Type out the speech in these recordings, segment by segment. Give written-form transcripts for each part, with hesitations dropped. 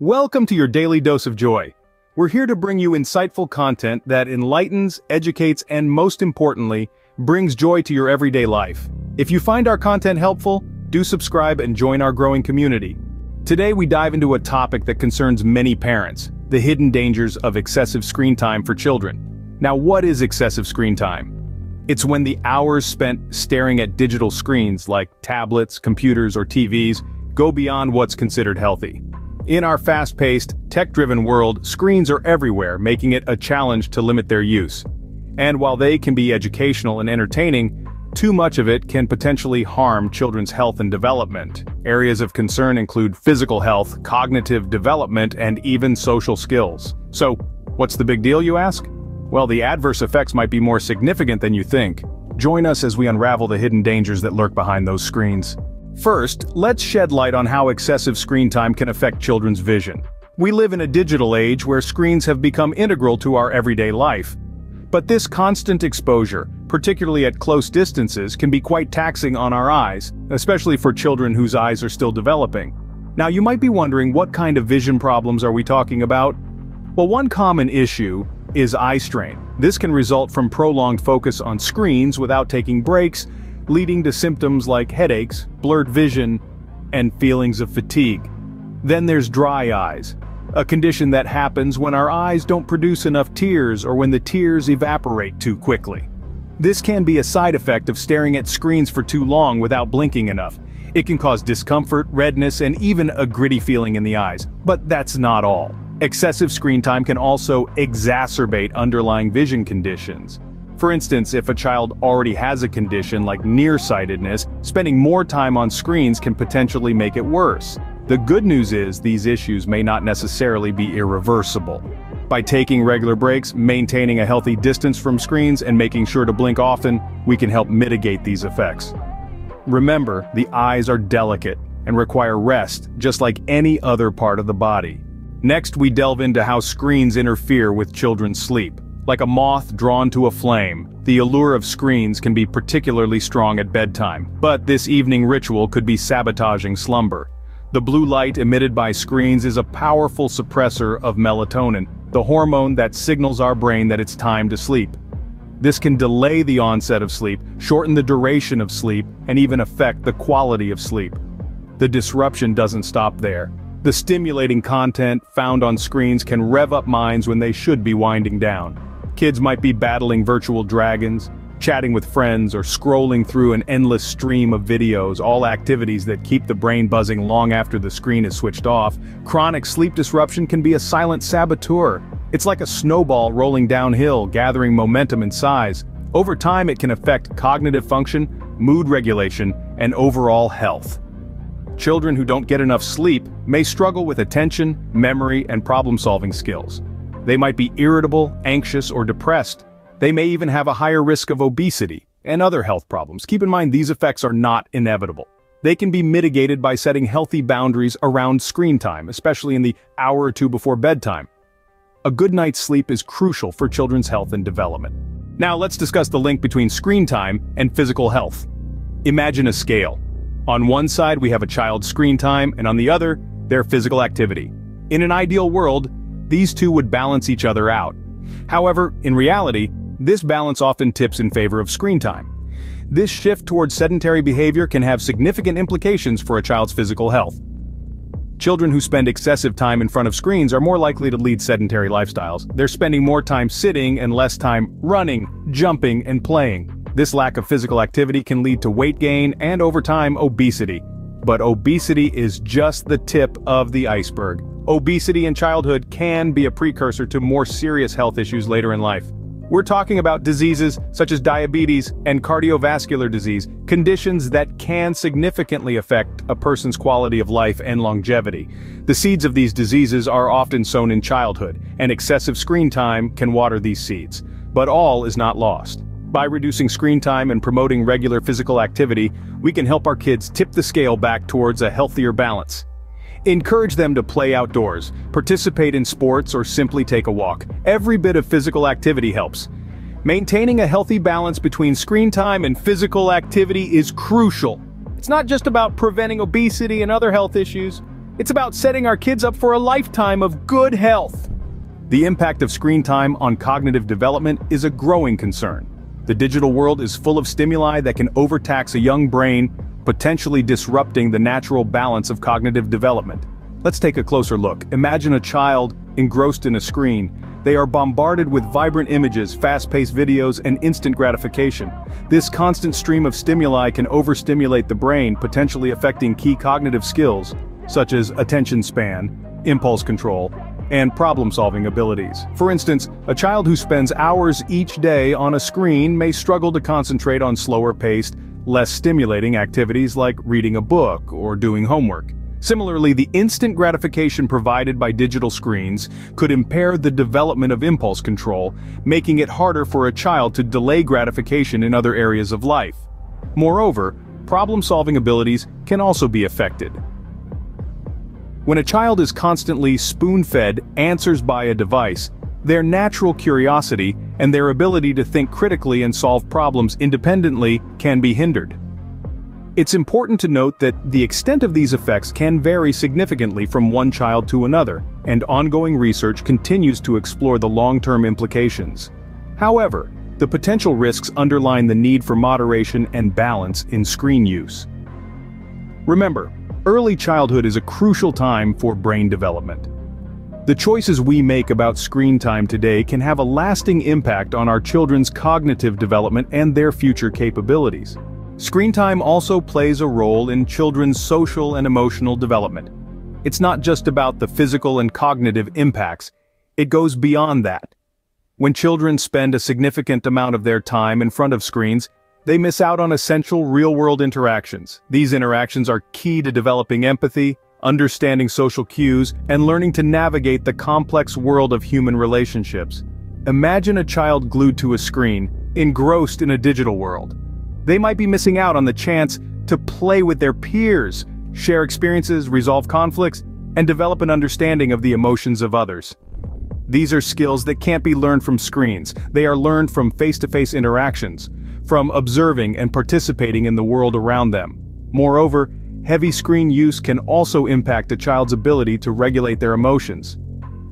Welcome to your daily dose of joy. We're here to bring you insightful content that enlightens, educates, and most importantly, brings joy to your everyday life. If you find our content helpful, do subscribe and join our growing community. Today we dive into a topic that concerns many parents, the hidden dangers of excessive screen time for children. Now, what is excessive screen time? It's when the hours spent staring at digital screens like tablets, computers, or TVs go beyond what's considered healthy. In our fast-paced, tech-driven world, screens are everywhere, making it a challenge to limit their use. And while they can be educational and entertaining, too much of it can potentially harm children's health and development. Areas of concern include physical health, cognitive development, and even social skills. So, what's the big deal, you ask? Well, the adverse effects might be more significant than you think. Join us as we unravel the hidden dangers that lurk behind those screens. First, let's shed light on how excessive screen time can affect children's vision. We live in a digital age where screens have become integral to our everyday life. But this constant exposure, particularly at close distances, can be quite taxing on our eyes, especially for children whose eyes are still developing. Now, you might be wondering, what kind of vision problems are we talking about? Well, one common issue is eye strain. This can result from prolonged focus on screens without taking breaks, leading to symptoms like headaches, blurred vision, and feelings of fatigue. Then there's dry eyes, a condition that happens when our eyes don't produce enough tears or when the tears evaporate too quickly. This can be a side effect of staring at screens for too long without blinking enough. It can cause discomfort, redness, and even a gritty feeling in the eyes. But that's not all. Excessive screen time can also exacerbate underlying vision conditions. For instance, if a child already has a condition like nearsightedness, spending more time on screens can potentially make it worse. The good news is these issues may not necessarily be irreversible. By taking regular breaks, maintaining a healthy distance from screens, and making sure to blink often, we can help mitigate these effects. Remember, the eyes are delicate and require rest, just like any other part of the body. Next, we delve into how screens interfere with children's sleep. Like a moth drawn to a flame, the allure of screens can be particularly strong at bedtime, but this evening ritual could be sabotaging slumber. The blue light emitted by screens is a powerful suppressor of melatonin, the hormone that signals our brain that it's time to sleep. This can delay the onset of sleep, shorten the duration of sleep, and even affect the quality of sleep. The disruption doesn't stop there. The stimulating content found on screens can rev up minds when they should be winding down. Kids might be battling virtual dragons, chatting with friends, or scrolling through an endless stream of videos, all activities that keep the brain buzzing long after the screen is switched off. Chronic sleep disruption can be a silent saboteur. It's like a snowball rolling downhill, gathering momentum and size. Over time, it can affect cognitive function, mood regulation, and overall health. Children who don't get enough sleep may struggle with attention, memory, and problem-solving skills. They might be irritable, anxious, or depressed. They may even have a higher risk of obesity and other health problems. Keep in mind, these effects are not inevitable. They can be mitigated by setting healthy boundaries around screen time, especially in the hour or two before bedtime. A good night's sleep is crucial for children's health and development. Now let's discuss the link between screen time and physical health. Imagine a scale. On one side we have a child's screen time, and on the other, their physical activity. In an ideal world, these two would balance each other out. However, in reality, this balance often tips in favor of screen time. This shift towards sedentary behavior can have significant implications for a child's physical health. Children who spend excessive time in front of screens are more likely to lead sedentary lifestyles. They're spending more time sitting and less time running, jumping, and playing. This lack of physical activity can lead to weight gain and, over time, obesity. But obesity is just the tip of the iceberg. Obesity in childhood can be a precursor to more serious health issues later in life. We're talking about diseases such as diabetes and cardiovascular disease, conditions that can significantly affect a person's quality of life and longevity. The seeds of these diseases are often sown in childhood, and excessive screen time can water these seeds. But all is not lost. By reducing screen time and promoting regular physical activity, we can help our kids tip the scale back towards a healthier balance. Encourage them to play outdoors, participate in sports, or simply take a walk. Every bit of physical activity helps. Maintaining a healthy balance between screen time and physical activity is crucial. It's not just about preventing obesity and other health issues. It's about setting our kids up for a lifetime of good health. The impact of screen time on cognitive development is a growing concern. The digital world is full of stimuli that can overtax a young brain, potentially disrupting the natural balance of cognitive development. Let's take a closer look. Imagine a child engrossed in a screen. They are bombarded with vibrant images, fast-paced videos, and instant gratification. This constant stream of stimuli can overstimulate the brain, potentially affecting key cognitive skills, such as attention span, impulse control, and problem-solving abilities. For instance, a child who spends hours each day on a screen may struggle to concentrate on slower-paced, less stimulating activities like reading a book or doing homework. Similarly, the instant gratification provided by digital screens could impair the development of impulse control, making it harder for a child to delay gratification in other areas of life. Moreover, problem-solving abilities can also be affected. When a child is constantly spoon-fed answers by a device, their natural curiosity and their ability to think critically and solve problems independently can be hindered. It's important to note that the extent of these effects can vary significantly from one child to another, and ongoing research continues to explore the long-term implications. However, the potential risks underline the need for moderation and balance in screen use. Remember, early childhood is a crucial time for brain development. The choices we make about screen time today can have a lasting impact on our children's cognitive development and their future capabilities. Screen time also plays a role in children's social and emotional development. It's not just about the physical and cognitive impacts, it goes beyond that. When children spend a significant amount of their time in front of screens, they miss out on essential real-world interactions. These interactions are key to developing empathy, understanding social cues, and learning to navigate the complex world of human relationships. Imagine a child glued to a screen, engrossed in a digital world. They might be missing out on the chance to play with their peers, share experiences, resolve conflicts, and develop an understanding of the emotions of others. These are skills that can't be learned from screens. They are learned from face-to-face interactions, from observing and participating in the world around them. Moreover, heavy screen use can also impact a child's ability to regulate their emotions.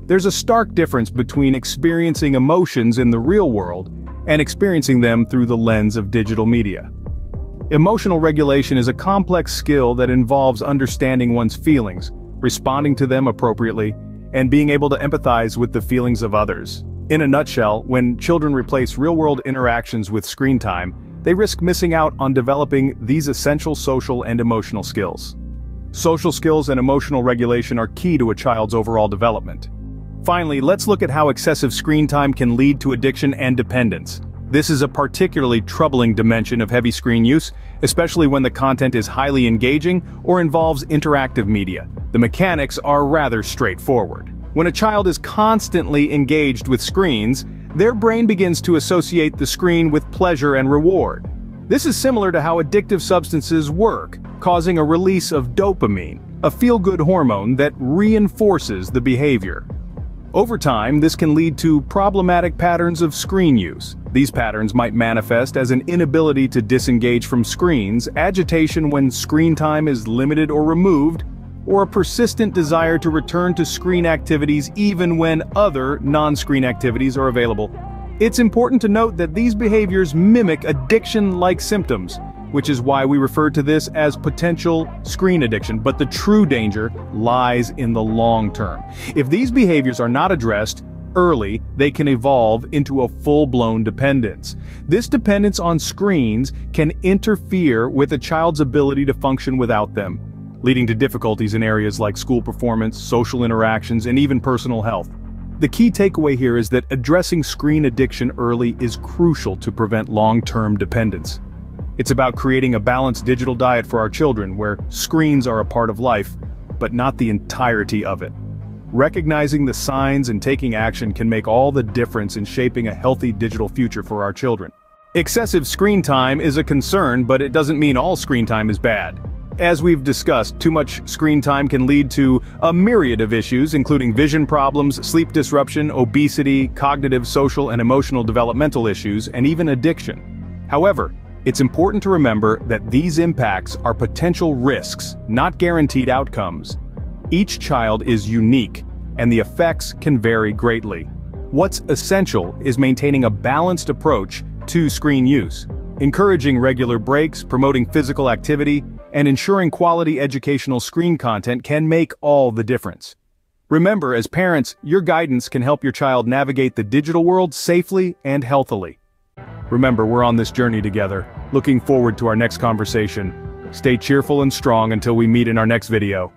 There's a stark difference between experiencing emotions in the real world and experiencing them through the lens of digital media. Emotional regulation is a complex skill that involves understanding one's feelings, responding to them appropriately, and being able to empathize with the feelings of others. In a nutshell, when children replace real-world interactions with screen time, they risk missing out on developing these essential social and emotional skills. Social skills and emotional regulation are key to a child's overall development. Finally, let's look at how excessive screen time can lead to addiction and dependence. This is a particularly troubling dimension of heavy screen use, especially when the content is highly engaging or involves interactive media. The mechanics are rather straightforward. When a child is constantly engaged with screens, their brain begins to associate the screen with pleasure and reward. This is similar to how addictive substances work, causing a release of dopamine, a feel-good hormone that reinforces the behavior. Over time, this can lead to problematic patterns of screen use. These patterns might manifest as an inability to disengage from screens, agitation when screen time is limited or removed, or a persistent desire to return to screen activities even when other non-screen activities are available. It's important to note that these behaviors mimic addiction-like symptoms, which is why we refer to this as potential screen addiction, but the true danger lies in the long term. If these behaviors are not addressed early, they can evolve into a full-blown dependence. This dependence on screens can interfere with a child's ability to function without them, leading to difficulties in areas like school performance, social interactions, and even personal health. The key takeaway here is that addressing screen addiction early is crucial to prevent long-term dependence. It's about creating a balanced digital diet for our children where screens are a part of life, but not the entirety of it. Recognizing the signs and taking action can make all the difference in shaping a healthy digital future for our children. Excessive screen time is a concern, but it doesn't mean all screen time is bad. As we've discussed, too much screen time can lead to a myriad of issues, including vision problems, sleep disruption, obesity, cognitive, social, and emotional developmental issues, and even addiction. However, it's important to remember that these impacts are potential risks, not guaranteed outcomes. Each child is unique, and the effects can vary greatly. What's essential is maintaining a balanced approach to screen use, encouraging regular breaks, promoting physical activity, and ensuring quality educational screen content can make all the difference. Remember, as parents, your guidance can help your child navigate the digital world safely and healthily. Remember, we're on this journey together. Looking forward to our next conversation. Stay cheerful and strong until we meet in our next video.